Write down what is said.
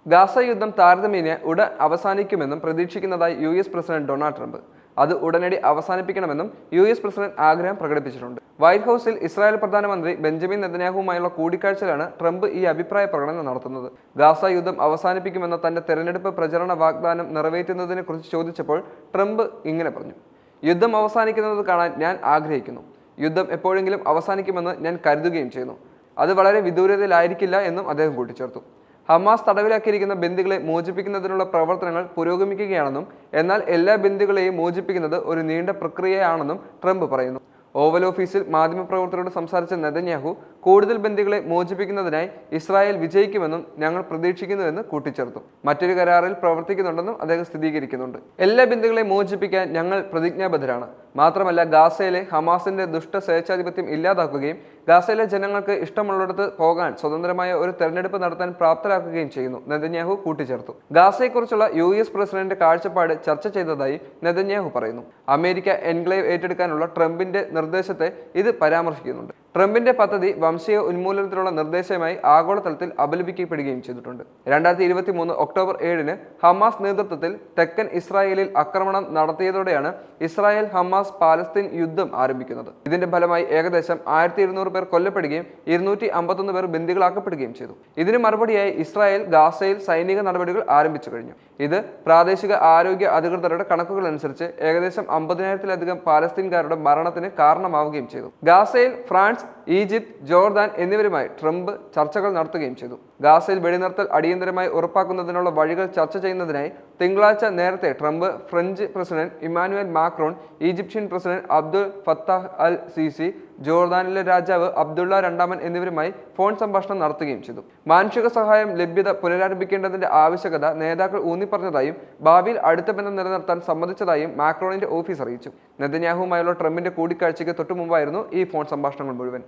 Gaza യുദ്ധം താരതമ്യേന ഉടൻ അവസാനിക്കുമെന്നും പ്രതീക്ഷിക്കുന്നതായി US പ്രസിഡന്റ് ഡൊണാൾഡ് ട്രംപ്. അത് ഉടനടി അവസാനിപ്പിക്കണമെന്നും US പ്രസിഡന്റ് ആഗ്രഹം പ്രകടിപ്പിച്ചിട്ടുണ്ട്. വൈറ്റ് ഹൗസിൽ ഇസ്രായേൽ പ്രധാനമന്ത്രി ബെഞ്ചമിൻ നെതന്യാഹുവുമായുള്ള കൂടിക്കാഴ്ചയിലാണ് ട്രംപ് ഈ അഭിപ്രായ പ്രകടനം നടത്തുന്നത്. ഗാസ യുദ്ധം അവസാനിപ്പിക്കുമെന്ന തന്റെ തെരഞ്ഞെടുപ്പ് പ്രചരണ വാഗ്ദാനം നിറവേറ്റുന്നതിനെ കുറിച്ച് ചോദിച്ചപ്പോൾ ട്രംപ് ഇങ്ങനെ പറഞ്ഞു: യുദ്ധം അവസാനിക്കുന്നത് കാണാൻ ഞാൻ ആഗ്രഹിക്കുന്നു. യുദ്ധം എപ്പോഴെങ്കിലും അവസാനിക്കുമെന്ന് ഞാൻ കരുതുകയും ചെയ്യുന്നു. അത് വളരെ വിദൂരതയിലായിരിക്കില്ല എന്നും അദ്ദേഹം കൂട്ടിച്ചേർത്തു. ഹമാസ് തടവിലാക്കിയിരിക്കുന്ന ബന്ദികളെ മോചിപ്പിക്കുന്നതിനുള്ള പ്രവർത്തനങ്ങൾ പുരോഗമിക്കുകയാണെന്നും എന്നാൽ എല്ലാ ബന്ദികളെയും മോചിപ്പിക്കുന്നത് ഒരു നീണ്ട പ്രക്രിയയാണെന്നും ട്രംപ് പറയുന്നു. ഓവൽ ഓഫീസിൽ മാധ്യമപ്രവർത്തകരോട് സംസാരിച്ച നെതന്യാഹു കൂടുതൽ ബന്ദികളെ മോചിപ്പിക്കുന്നതിനായി ഇസ്രായേൽ വിജയിക്കുമെന്നും ഞങ്ങൾ പ്രതീക്ഷിക്കുന്നുവെന്ന് കൂട്ടിച്ചേർത്തു. മറ്റൊരു കരാറിൽ പ്രവർത്തിക്കുന്നുണ്ടെന്നും അദ്ദേഹം സ്ഥിരീകരിക്കുന്നുണ്ട്. എല്ലാ ബന്ദികളെ മോചിപ്പിക്കാൻ ഞങ്ങൾ പ്രതിജ്ഞാബദ്ധരാണ്. മാത്രമല്ല, ഗാസയിലെ ഹമാസിന്റെ ദുഷ്ട സ്വേച്ഛാധിപത്യം ഇല്ലാതാക്കുകയും ഗാസയിലെ ജനങ്ങൾക്ക് ഇഷ്ടമുള്ളിടത്ത് പോകാൻ സ്വതന്ത്രമായ ഒരു തെരഞ്ഞെടുപ്പ് നടത്താൻ പ്രാപ്തരാക്കുകയും ചെയ്യുന്നു, നെതന്യാഹു കൂട്ടിച്ചേർത്തു. ഗാസയെക്കുറിച്ചുള്ള US പ്രസിഡന്റ് കാഴ്ചപ്പാട് ചർച്ച ചെയ്തതായി നെതന്യാഹു പറയുന്നു. അമേരിക്ക എൻക്ലേവ് ഏറ്റെടുക്കാനുള്ള ട്രംപിന്റെ നിർദ്ദേശത്തെ ഇത് പരാമർശിക്കുന്നുണ്ട്. ട്രംപിന്റെ പദ്ധതി വംശീയ ഉന്മൂലനത്തിനുള്ള നിർദ്ദേശമായി ആഗോളതലത്തിൽ അപലപിക്കപ്പെടുകയും ചെയ്തിട്ടുണ്ട്. 2023 ഒക്ടോബർ 7-ന് ഹമാസ് നേതൃത്വത്തിൽ തെക്കൻ ഇസ്രായേലിൽ ആക്രമണം നടത്തിയതോടെയാണ് ഇസ്രായേൽ ഹമാസ് പാലസ്തീൻ യുദ്ധം ആരംഭിക്കുന്നത്. ഇതിന്റെ ഫലമായി ഏകദേശം 1200 പേർ കൊല്ലപ്പെടുകയും 251 പേർ ബന്ദികളാക്കപ്പെടുകയും ചെയ്തു. ഇതിന് മറുപടിയായി ഇസ്രായേൽ ഗാസയിൽ സൈനിക നടപടികൾ ആരംഭിച്ചു കഴിഞ്ഞു. ഇത് പ്രാദേശിക ആരോഗ്യ അധികൃതരുടെ കണക്കുകൾ അനുസരിച്ച് ഏകദേശം 50,000-ലധികം പാലസ്തീൻകാരുടെ മരണത്തിന് കാരണമാവുകയും ചെയ്തു. ഗാസയിൽ ഫ്രാൻസ്, ഈജിപ്ത്, ജോർദാൻ എന്നിവരുമായി ട്രംപ് ചർച്ചകൾ നടത്തുകയും ചെയ്തു. ഗാസയിൽ വെടിനിർത്തൽ അടിയന്തരമായി ഉറപ്പാക്കുന്നതിനുള്ള വഴികൾ ചർച്ച ചെയ്യുന്നതിനായി തിങ്കളാഴ്ച നേരത്തെ Trump French president Emmanuel Macron, Egyptian president Abdul Fattah al Sisi, ജോർദാനിലെ രാജാവ് അബ്ദുള്ള രണ്ടാമൻ എന്നിവരുമായി ഫോൺ സംഭാഷണം നടത്തുകയും ചെയ്തു. മാനുഷിക സഹായം ലഭ്യത പുനരാരംഭിക്കേണ്ടതിന്റെ ആവശ്യകത നേതാക്കൾ ഊന്നിപ്പറഞ്ഞതായും ഭാവിയിൽ അടുത്ത ബന്ധം നിലനിർത്താൻ സമ്മതിച്ചതായും മാക്രോണിന്റെ ഓഫീസ് അറിയിച്ചു. നെതന്യാഹുവുമായുള്ള ട്രംപിന്റെ കൂടിക്കാഴ്ചയ്ക്ക് തൊട്ടുമുമ്പായിരുന്നു ഈ ഫോൺ സംഭാഷണങ്ങൾ മുഴുവൻ.